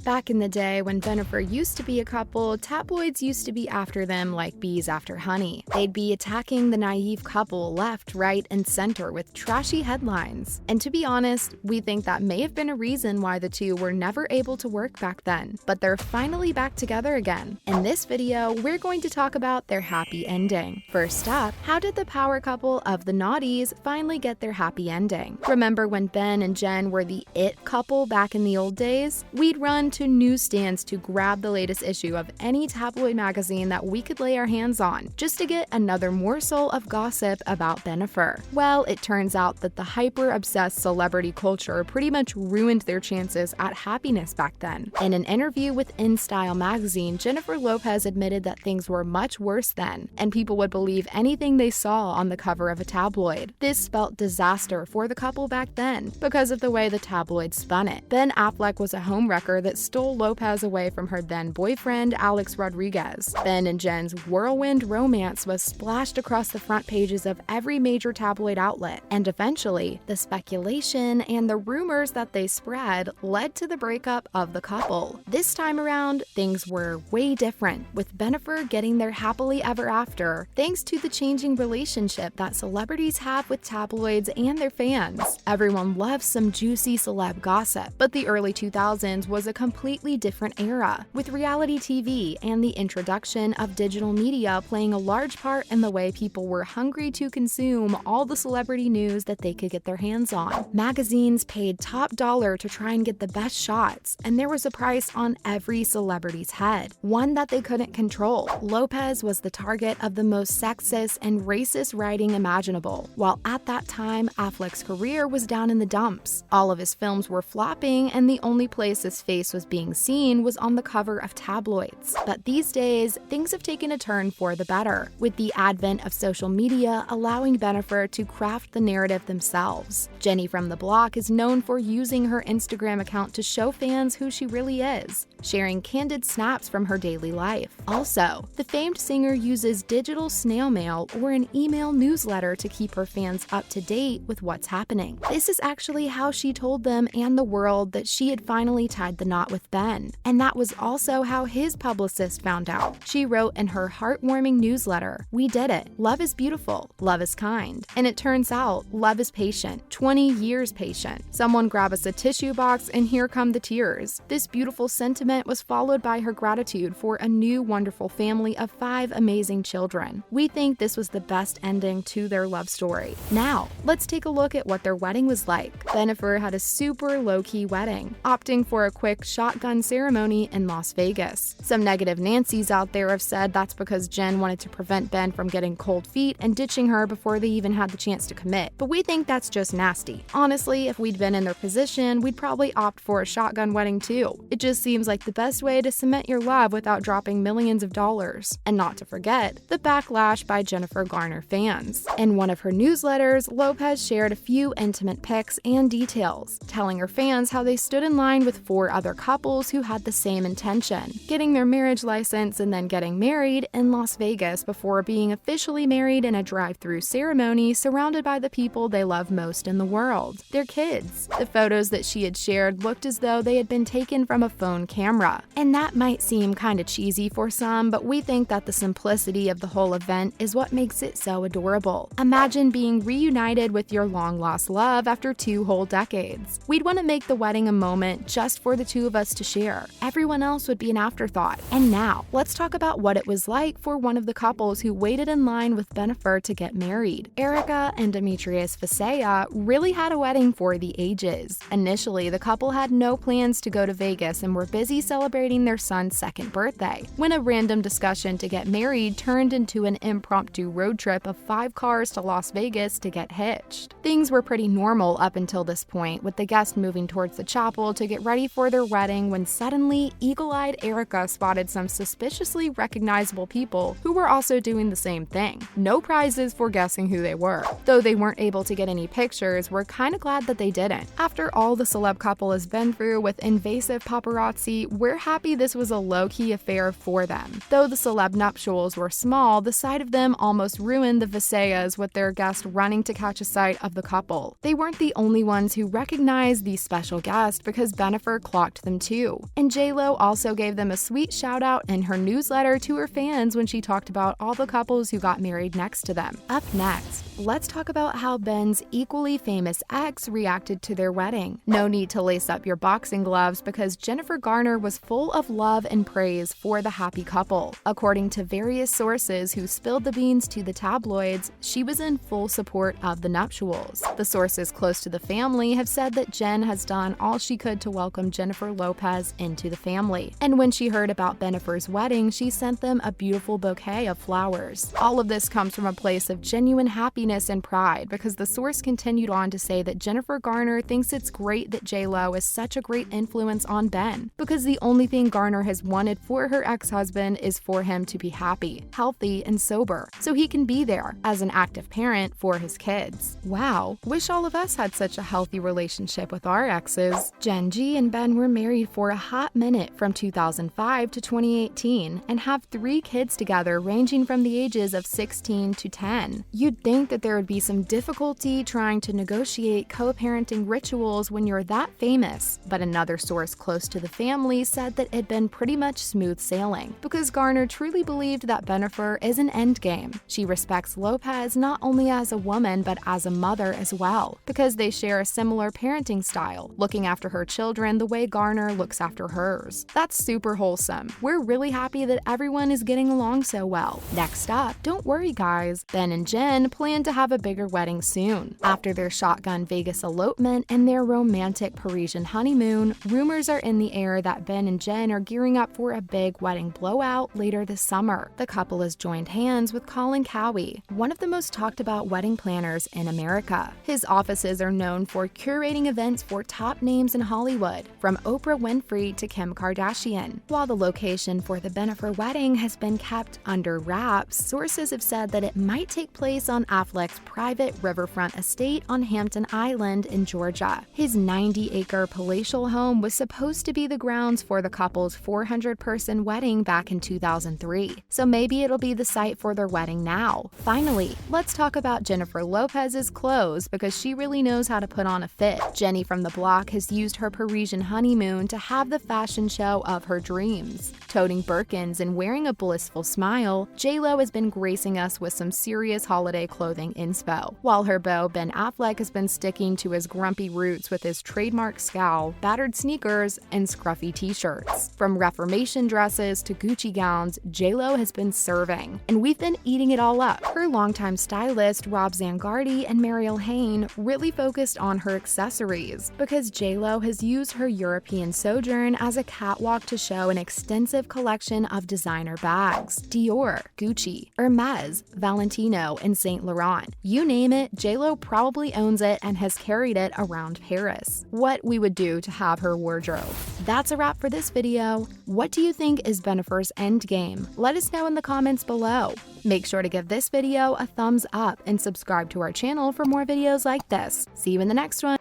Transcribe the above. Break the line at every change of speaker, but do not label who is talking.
Back in the day when Bennifer used to be a couple, tabloids used to be after them like bees after honey. They'd be attacking the naive couple left, right, and center with trashy headlines. And to be honest, we think that may have been a reason why the two were never able to work back then. But they're finally back together again. In this video, we're going to talk about their happy ending. First up, how did the power couple of the naughties finally get their happy ending? Remember when Ben and Jen were the it couple back in the old days? We'd run to newsstands to grab the latest issue of any tabloid magazine that we could lay our hands on, just to get another morsel of gossip about Bennifer. Well, it turns out that the hyper-obsessed celebrity culture pretty much ruined their chances at happiness back then. In an interview with InStyle magazine, Jennifer Lopez admitted that things were much worse then, and people would believe anything they saw on the cover of a tabloid. This spelt disaster for the couple back then, because of the way the tabloid spun it. Ben Affleck was a homewrecker that stole Lopez away from her then-boyfriend, Alex Rodriguez. Ben and Jen's whirlwind romance was splashed across the front pages of every major tabloid outlet, and eventually, the speculation and the rumors that they spread led to the breakup of the couple. This time around, things were way different, with Bennifer getting their happily ever after, thanks to the changing relationship that celebrities have with tabloids and their fans. Everyone loves some juicy celeb gossip, but the early 2000s was a completely different era, with reality TV and the introduction of digital media playing a large part in the way people were hungry to consume all the celebrity news that they could get their hands on. Magazines paid top dollar to try and get the best shots, and there was a price on every celebrity's head, one that they couldn't control. Lopez was the target of the most sexist and racist writing imaginable, while at that time, Affleck's career was down in the dumps. All of his films were flopping, and the only place his face was being seen was on the cover of tabloids. But these days, things have taken a turn for the better, with the advent of social media allowing Bennifer to craft the narrative themselves. Jenny from the Block is known for using her Instagram account to show fans who she really is, sharing candid snaps from her daily life. Also, the famed singer uses digital snail mail or an email newsletter to keep her fans up to date with what's happening. This is actually how she told them and the world that she had finally tied the knot with Ben. And that was also how his publicist found out. She wrote in her heartwarming newsletter, "We did it. Love is beautiful. Love is kind." And it turns out, love is patient. 20 years patient. Someone grab us a tissue box and here come the tears. This beautiful sentiment was followed by her gratitude for a new wonderful family of 5 amazing children. We think this was the best ending to their love story. Now, let's take a look at what their wedding was like. Bennifer had a super low-key wedding, opting for a quick shotgun ceremony in Las Vegas. Some negative Nancys out there have said that's because Jen wanted to prevent Ben from getting cold feet and ditching her before they even had the chance to commit. But we think that's just nasty. Honestly, if we'd been in their position, we'd probably opt for a shotgun wedding too. It just seems like the best way to cement your love without dropping millions of dollars. And not to forget, the backlash by Jennifer Garner fans. In one of her newsletters, Lopez shared a few intimate pics and details, telling her fans how they stood in line with 4 other couples who had the same intention, getting their marriage license and then getting married in Las Vegas before being officially married in a drive-through ceremony surrounded by the people they love most in the world, their kids. The photos that she had shared looked as though they had been taken from a phone camera. And that might seem kinda cheesy for some, but we think that the simplicity of the whole event is what makes it so adorable. Imagine being reunited with your long-lost love after 2 whole decades. We'd want to make the wedding a moment just for the two of us to share. Everyone else would be an afterthought. And now, let's talk about what it was like for one of the couples who waited in line with Bennifer to get married. Erica and Demetrius Fasea really had a wedding for the ages. Initially, the couple had no plans to go to Vegas and were busy celebrating their son's 2nd birthday, when a random discussion to get married turned into an impromptu road trip of 5 cars to Las Vegas to get hitched. Things were pretty normal up until this point, with the guests moving towards the chapel to get ready for their wedding when suddenly, eagle-eyed Erica spotted some suspiciously recognizable people who were also doing the same thing. No prizes for guessing who they were. Though they weren't able to get any pictures, we're kinda glad that they didn't. After all the celeb couple has been through with invasive paparazzi, we're happy this was a low-key affair for them. Though the celeb nuptials were small, the sight of them almost ruined the Visayas, with their guests running to catch a sight of the couple. They weren't the only ones who recognized the special guest, because Bennifer clocked them too. And J-Lo also gave them a sweet shout out in her newsletter to her fans when she talked about all the couples who got married next to them. Up next, let's talk about how Ben's equally famous ex reacted to their wedding. No need to lace up your boxing gloves, because Jennifer Garner was full of love and praise for the happy couple. According to various sources who spilled the beans to the tabloids, she was in full support of the nuptials. The sources close to the family have said that Jen has done all she could to welcome Jennifer Lopez into the family. And when she heard about Bennifer's wedding, she sent them a beautiful bouquet of flowers. All of this comes from a place of genuine happiness and pride, because the source continued on to say that Jennifer Garner thinks it's great that J-Lo is such a great influence on Ben, because the only thing Garner has wanted for her ex-husband is for him to be happy, healthy, and sober, so he can be there as an active parent for his kids. Wow, wish all of us had such a healthy relationship with our exes. Jen G and Ben were married for a hot minute from 2005 to 2018 and have 3 kids together ranging from the ages of 16 to 10. You'd think that there would be some difficulty trying to negotiate co-parenting rituals when you're that famous, but another source close to the family said that it'd been pretty much smooth sailing, because Garner truly believed that Bennifer is an endgame. She respects Lopez not only as a woman but as a mother as well, because they share a similar parenting style, looking after her children the way Garner looks after hers. That's super wholesome. We're really happy that everyone is getting along so well. Next up, don't worry guys, Ben and Jen plan to have a bigger wedding soon. After their shotgun Vegas elopement and their romantic Parisian honeymoon, rumors are in the air that Ben and Jen are gearing up for a big wedding blowout later this summer. The couple has joined hands with Colin Cowie, one of the most talked about wedding planners in America. His offices are known for curating events for top names in Hollywood, from Oprah Winfrey to Kim Kardashian. While the location for the Bennifer wedding has been kept under wraps, sources have said that it might take place on Affleck's private riverfront estate on Hampton Island in Georgia. His 90-acre palatial home was supposed to be the grounds for the couple's 400-person wedding back in 2003, so maybe it'll be the site for their wedding now. Finally, let's talk about Jennifer Lopez's clothes, because she really knows how to put on a fit. Jenny from the block has used her Parisian honeymoon to have the fashion show of her dreams. Toting Birkins and wearing a blissful smile, J-Lo has been gracing us with some serious holiday clothing inspo, while her beau Ben Affleck has been sticking to his grumpy roots with his trademark scowl, battered sneakers, and scruffy t-shirts. From Reformation dresses to Gucci gowns, J-Lo has been serving, and we've been eating it all up. Her longtime stylist Rob Zangardi and Mariel Hain really focused on her accessories, because J-Lo has used her European sojourn as a catwalk to show an extensive collection of designer bags: Dior, Gucci, Hermes, Valentino, and Saint Laurent. You name it, J-Lo probably owns it and has carried it around Paris. What we would do to have her wardrobe. That's a wrap for this video. What do you think is Bennifer's endgame? Let us know in the comments below. Make sure to give this video a thumbs up and subscribe to our channel for more videos like this. See you in the next one.